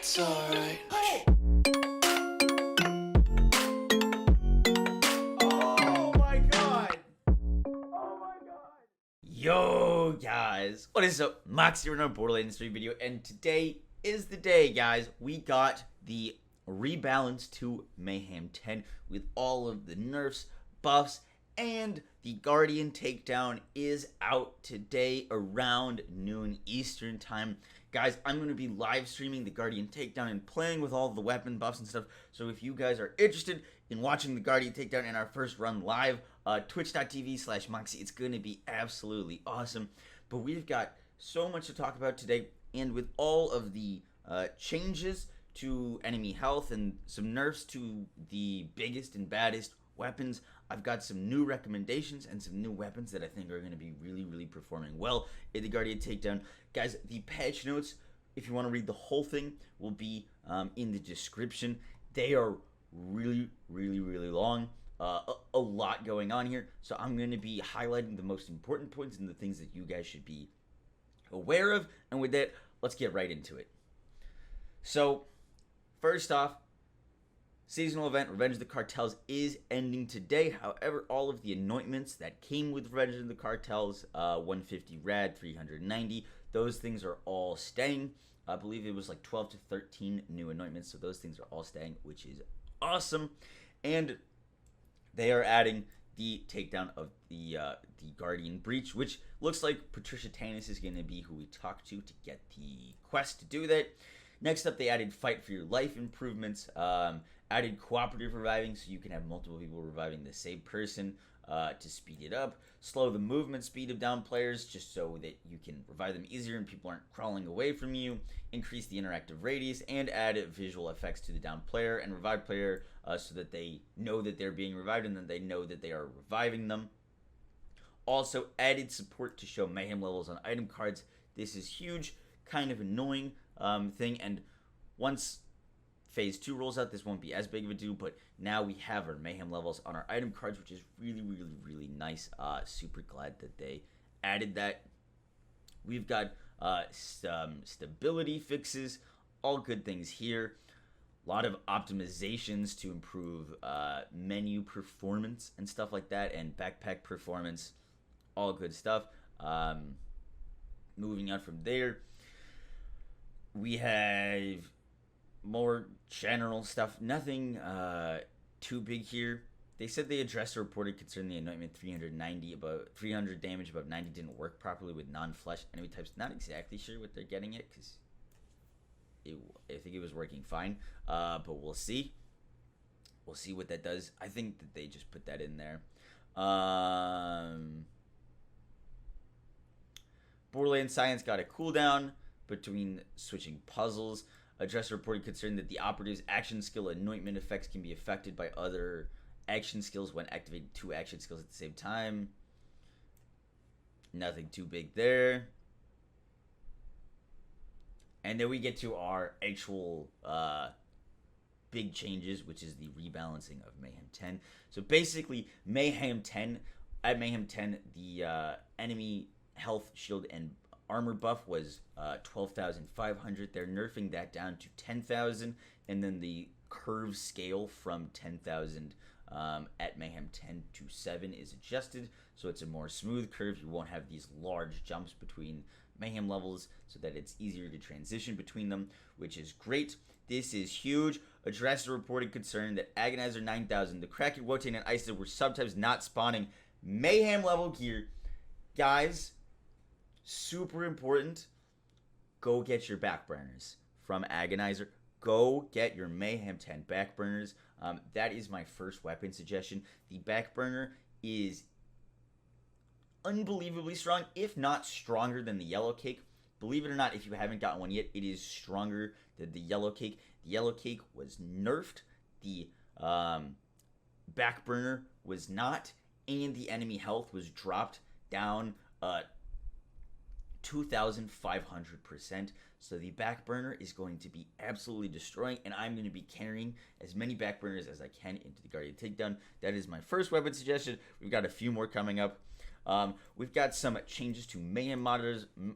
It's alright. Oh my god! Yo guys, what is up? Max here in our Borderlands 3 video, and today is the day, guys. We got the rebalance to Mayhem 10 with all of the nerfs, buffs, and the Guardian Takedown is out today around noon Eastern time. Guys, I'm going to be live streaming the Guardian Takedown and playing with all the weapon buffs and stuff. So if you guys are interested in watching the Guardian Takedown in our first run live, twitch.tv/Moxie, it's going to be absolutely awesome. But we've got so much to talk about today, and with all of the changes to enemy health and some nerfs to the biggest and baddest weapons, I've got some new recommendations and some new weapons that I think are going to be really performing well in the Guardian Takedown. Guys, the patch notes, if you want to read the whole thing, will be in the description. They are really long. A lot going on here, so I'm going to be highlighting the most important points and the things that you guys should be aware of. And with that, let's get right into it. So, first off, seasonal event Revenge of the Cartels is ending today. However, all of the anointments that came with Revenge of the Cartels, 150 rad, 390, those things are all staying. I believe it was like 12 to 13 new anointments, so those things are all staying, which is awesome. And they are adding the takedown of the Guardian Breach, which looks like Patricia Tanis is going to be who we talk to get the quest to do that. Next up, they added Fight for Your Life improvements, added cooperative reviving, so you can have multiple people reviving the same person to speed it up. Slow the movement speed of down players, just so that you can revive them easier and people aren't crawling away from you. Increase the interactive radius, and add visual effects to the down player and revived player so that they know that they're being revived and then they know that they are reviving them. Also added support to show mayhem levels on item cards. This is huge, kind of annoying thing, and once phase 2 rolls out, this won't be as big of a deal, but now we have our mayhem levels on our item cards, which is really nice. Super glad that they added that. We've got some stability fixes, all good things here. A lot of optimizations to improve menu performance and stuff like that, and backpack performance, all good stuff. Moving on from there, we have more general stuff. Nothing too big here. They said they addressed a reported concern the anointment 390 about 300 damage above 90 didn't work properly with non-flesh enemy types. Not exactly sure what they're getting at, because I think it was working fine. But we'll see. We'll see what that does. I think that they just put that in there. Borderlands Science got a cooldown between switching puzzles. Address a reported concern that the operative's action skill anointment effects can be affected by other action skills when activating 2 action skills at the same time. Nothing too big there. And then we get to our actual big changes, which is the rebalancing of Mayhem 10. So basically, Mayhem 10, at Mayhem 10, the enemy health, shield, and armor buff was 12,500. They're nerfing that down to 10,000, and then the curve scale from 10,000 at Mayhem 10 to 7 is adjusted, so it's a more smooth curve. You won't have these large jumps between Mayhem levels, so that it's easier to transition between them, which is great. This is huge. Address the reported concern that Agonizer 9000, the Kraken, Wotan, and Isis were sometimes not spawning Mayhem level gear. Guys, super important. Go get your backburners from Agonizer. Go get your Mayhem 10 backburners. That is my first weapon suggestion. The backburner is unbelievably strong, if not stronger than the Yellowcake. Believe it or not, if you haven't gotten one yet, it is stronger than the Yellowcake. The Yellowcake was nerfed. The backburner was not, and the enemy health was dropped down 2,500%. So the backburner is going to be absolutely destroying, and I'm going to be carrying as many backburners as I can into the Guardian Takedown. That is my first weapon suggestion. We've got a few more coming up. We've got some changes to Mayhem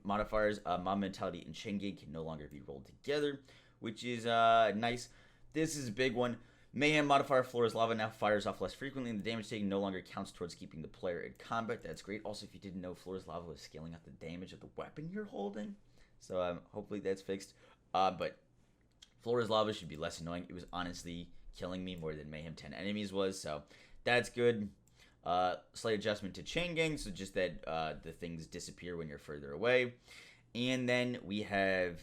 modifiers. Mob Mentality and Chain Gang can no longer be rolled together. which is nice. This is a big one. Mayhem modifier floor is lava now fires off less frequently, and the damage taken no longer counts towards keeping the player in combat. That's great. Also, if you didn't know, floor is lava was scaling up the damage of the weapon you're holding. So hopefully that's fixed. But floor is lava should be less annoying. It was honestly killing me more than Mayhem 10 enemies was, so that's good. Slight adjustment to chain gang, so just that the things disappear when you're further away. And then we have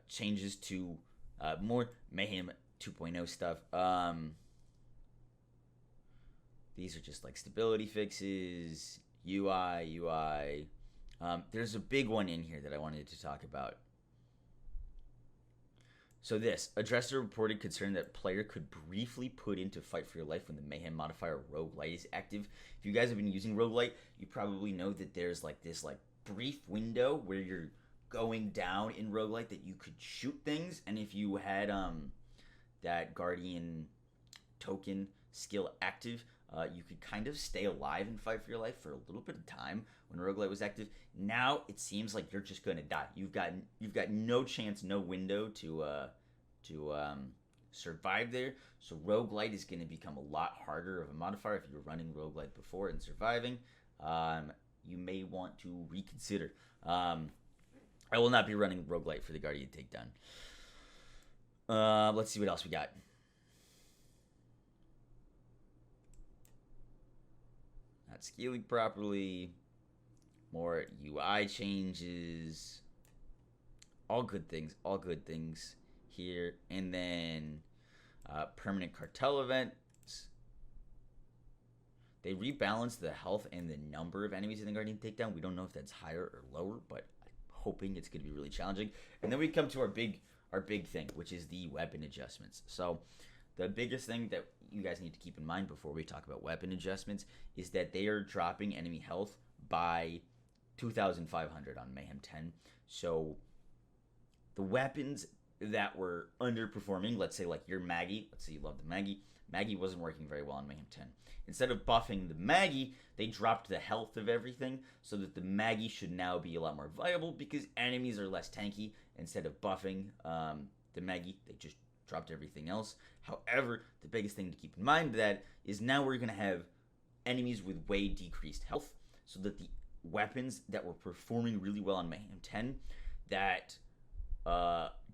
changes to more Mayhem 2.0 stuff. These are just like stability fixes, UI. There's a big one in here that I wanted to talk about. So this, addressed a reported concern that player could briefly put into Fight for Your Life when the Mayhem modifier Roguelite is active. If you guys have been using Roguelite, you probably know that there's like this like brief window where you're going down in Roguelite that you could shoot things, and if you had that Guardian token skill active, you could kind of stay alive and Fight for Your Life for a little bit of time when Roguelite was active. Now it seems like you're just gonna die. You've got no chance, no window to survive there. So Roguelite is gonna become a lot harder of a modifier if you were running Roguelite before and surviving. You may want to reconsider. I will not be running Roguelite for the Guardian Takedown. Let's see what else we got. Not scaling properly. More UI changes. All good things here. And then permanent cartel events. They rebalanced the health and the number of enemies in the Guardian Takedown. We don't know if that's higher or lower, but I'm hoping it's going to be really challenging. And then we come to our big thing, which is the weapon adjustments. So the biggest thing that you guys need to keep in mind before we talk about weapon adjustments is that they are dropping enemy health by 2,500 on Mayhem 10. So the weapons that were underperforming, let's say like your Maggie, let's say you love the Maggie wasn't working very well on Mayhem 10. Instead of buffing the Maggie, they dropped the health of everything so that the Maggie should now be a lot more viable because enemies are less tanky. Instead of buffing the Maggie, they just dropped everything else. However, the biggest thing to keep in mind that is now we're going to have enemies with way decreased health so that the weapons that were performing really well on Mayhem 10 that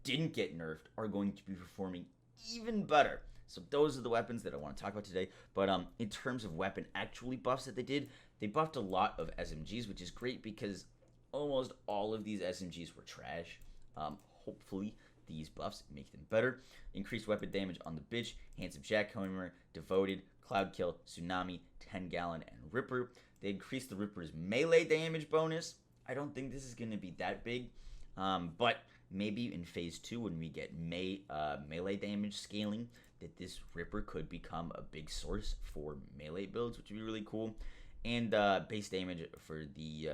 didn't get nerfed are going to be performing even better. So those are the weapons that I want to talk about today. But in terms of weapon actually buffs that they did, they buffed a lot of SMGs, which is great because almost all of these SMGs were trash. Hopefully these buffs make them better. Increased weapon damage on the bitch, Handsome Jackhammer, Devoted, Cloudkill, Tsunami, 10 Gallon, and Ripper. They increased the Ripper's melee damage bonus. I don't think this is going to be that big, but maybe in Phase 2 when we get melee damage scaling, that this Ripper could become a big source for melee builds, which would be really cool. And base damage for the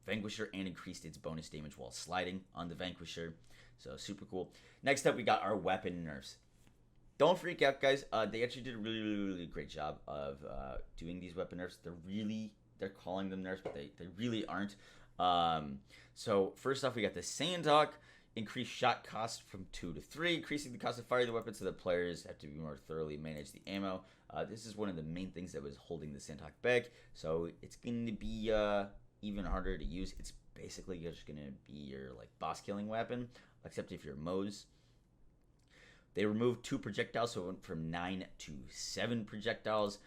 Vanquisher and increased its bonus damage while sliding on the Vanquisher. So super cool. Next up, we got our weapon nerfs. Don't freak out, guys. They actually did a really great job of doing these weapon nerfs. They're calling them nerfs, but they really aren't. So first off, we got the Sandhawk. Increased shot cost from 2 to 3, increasing the cost of firing the weapon so that players have to be more thoroughly manage the ammo. This is one of the main things that was holding the Sandhawk back. So it's going to be even harder to use. It's basically just going to be your like boss killing weapon, except if you're Moze. They removed 2 projectiles, so it went from 9 to 7 projectiles.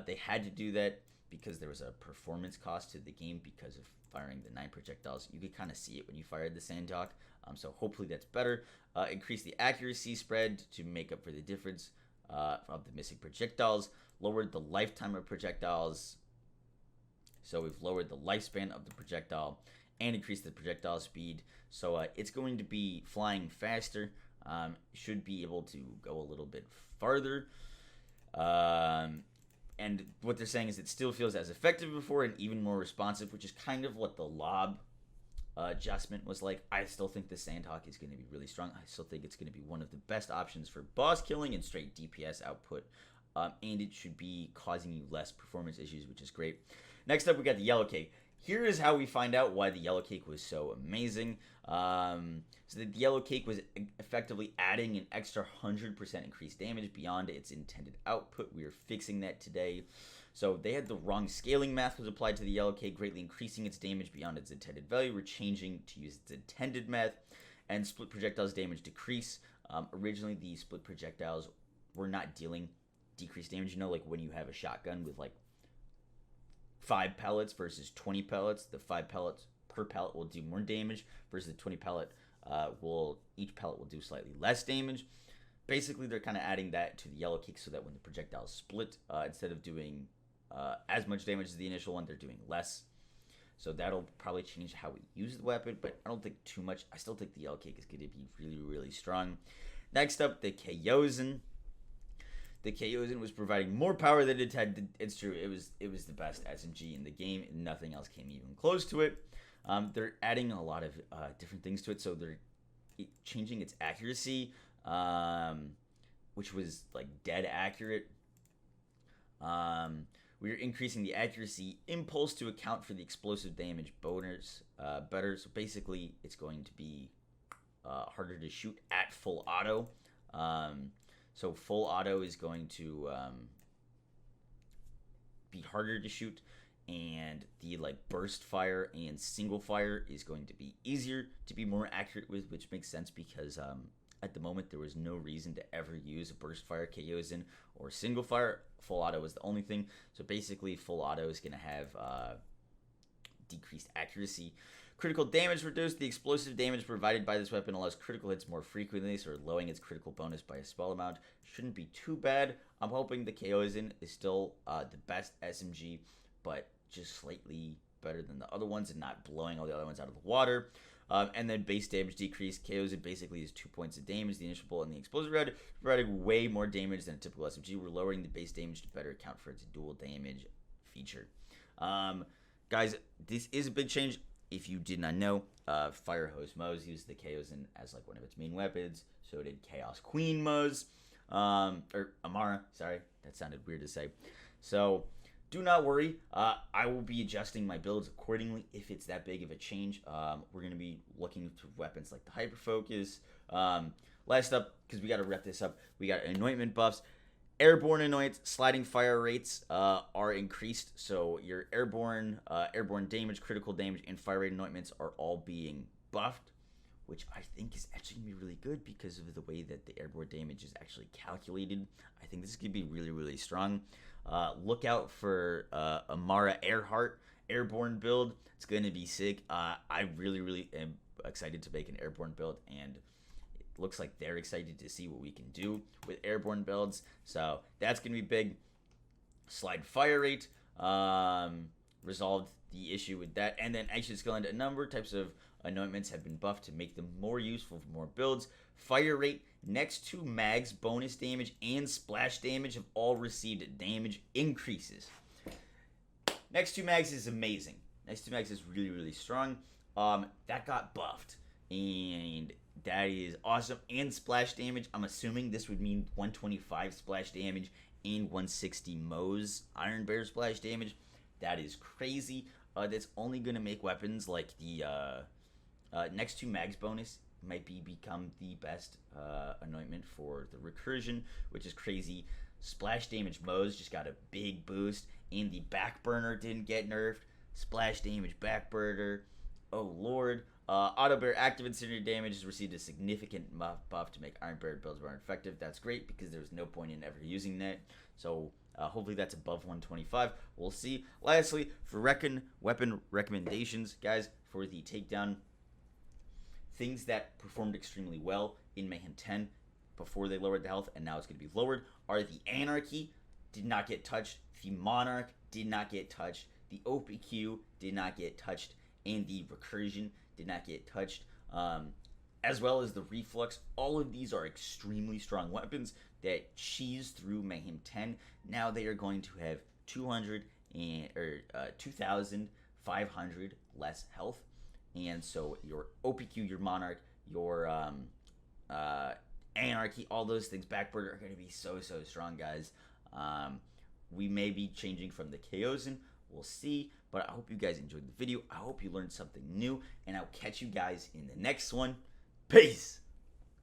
They had to do that because there was a performance cost to the game because of firing the 9 projectiles. You could kind of see it when you fired the Sandhawk, so hopefully that's better. Increase the accuracy spread to make up for the difference of the missing projectiles. Lowered the lifetime of projectiles, so we've lowered the lifespan of the projectile and increased the projectile speed. So it's going to be flying faster. Should be able to go a little bit farther. And what they're saying is it still feels as effective before and even more responsive, which is kind of what the lob adjustment was like. I still think the Sandhawk is going to be really strong. I still think it's going to be one of the best options for boss killing and straight DPS output. And it should be causing you less performance issues, which is great. Next up, we got the Yellowcake. here is how we find out why the Yellowcake was so amazing. So the Yellowcake was effectively adding an extra 100% increased damage beyond its intended output. We are fixing that today. So they had the wrong scaling math was applied to the Yellowcake, greatly increasing its damage beyond its intended value. We're changing to use its intended math, and split projectiles damage decrease. Originally, the split projectiles were not dealing decreased damage. You know, like when you have a shotgun with like 5 pellets versus 20 pellets, the 5 pellets per pellet will do more damage versus the 20 pellet each pellet will do slightly less damage. Basically, they're kind of adding that to the Yellowcake so that when the projectiles split, instead of doing as much damage as the initial one, they're doing less. So that'll probably change how we use the weapon, but I don't think too much. I still think the Yellowcake is going to be really, really strong. Next up, the Khaosan. The Khaosan was providing more power than it had. It's true. It was the best SMG in the game. Nothing else came even close to it. They're adding a lot of different things to it. So they're changing its accuracy, which was like dead accurate. We're increasing the accuracy impulse to account for the explosive damage bonus better. So basically, it's going to be harder to shoot at full auto. So full auto is going to be harder to shoot, and the like burst fire and single fire is going to be easier to be more accurate with, which makes sense because at the moment there was no reason to ever use a burst fire Khaosan or single fire. Full auto was the only thing. So basically, full auto is going to have decreased accuracy. Critical damage reduced. The explosive damage provided by this weapon allows critical hits more frequently, so lowering its critical bonus by a small amount shouldn't be too bad. I'm hoping the Khaosan is still the best SMG, but just slightly better than the other ones and not blowing all the other ones out of the water. And then base damage decrease. Khaosan basically is 2 points of damage. The initial bullet and the explosive red providing way more damage than a typical SMG. We're lowering the base damage to better account for its dual damage feature. Guys, this is a big change. If you did not know, Fire Hose Moze used the Khaosan as like one of its main weapons. So did Chaos Queen Moze. Or Amara, sorry. That sounded weird to say. So do not worry. I will be adjusting my builds accordingly if it's that big of a change. We're going to be looking to weapons like the Hyper Focus. Last up, because we got to wrap this up, we got Anointment Buffs. Airborne anoints, sliding fire rates are increased, so your airborne damage, critical damage, and fire rate anointments are all being buffed, which I think is actually going to be really good because of the way that the airborne damage is actually calculated. I think this is going to be really, really strong. Look out for Amara Earhart airborne build. It's going to be sick. I really, really am excited to make an airborne build, and looks like they're excited to see what we can do with airborne builds. So that's going to be big. Slide fire rate resolved the issue with that. And then actually it's going to a number of types of anointments have been buffed to make them more useful for more builds. Fire rate, next to mags, bonus damage, and splash damage have all received damage increases. Next to mags is amazing. Next to mags is really, really strong. That got buffed. And that is awesome. And splash damage, I'm assuming this would mean 125 splash damage and 160 Moze Iron Bear splash damage. That is crazy. That's only going to make weapons like the next to mags bonus might become the best anointment for the recursion, which is crazy. Splash damage Moze just got a big boost, and the backburner didn't get nerfed. Splash damage backburner, oh lord. Auto Bear active incendiary damage has received a significant buff to make Iron Bear builds more effective. That's great because there's no point in ever using that. So hopefully that's above 125. We'll see. Lastly, for weapon recommendations, guys, for the Takedown, things that performed extremely well in Mayhem 10 before they lowered the health, and now it's going to be lowered, are the Anarchy, did not get touched. The Monarch did not get touched. The OPQ did not get touched. And the Recursion did not get touched, as well as the Reflux. All of these are extremely strong weapons that cheese through Mayhem 10. Now they are going to have 2,500 less health, and so your OPQ, your Monarch, your Anarchy, all those things, Backburner, are going to be so strong, guys. We may be changing from the Khaosan. We'll see. But I hope you guys enjoyed the video. I hope you learned something new. And I'll catch you guys in the next one. Peace!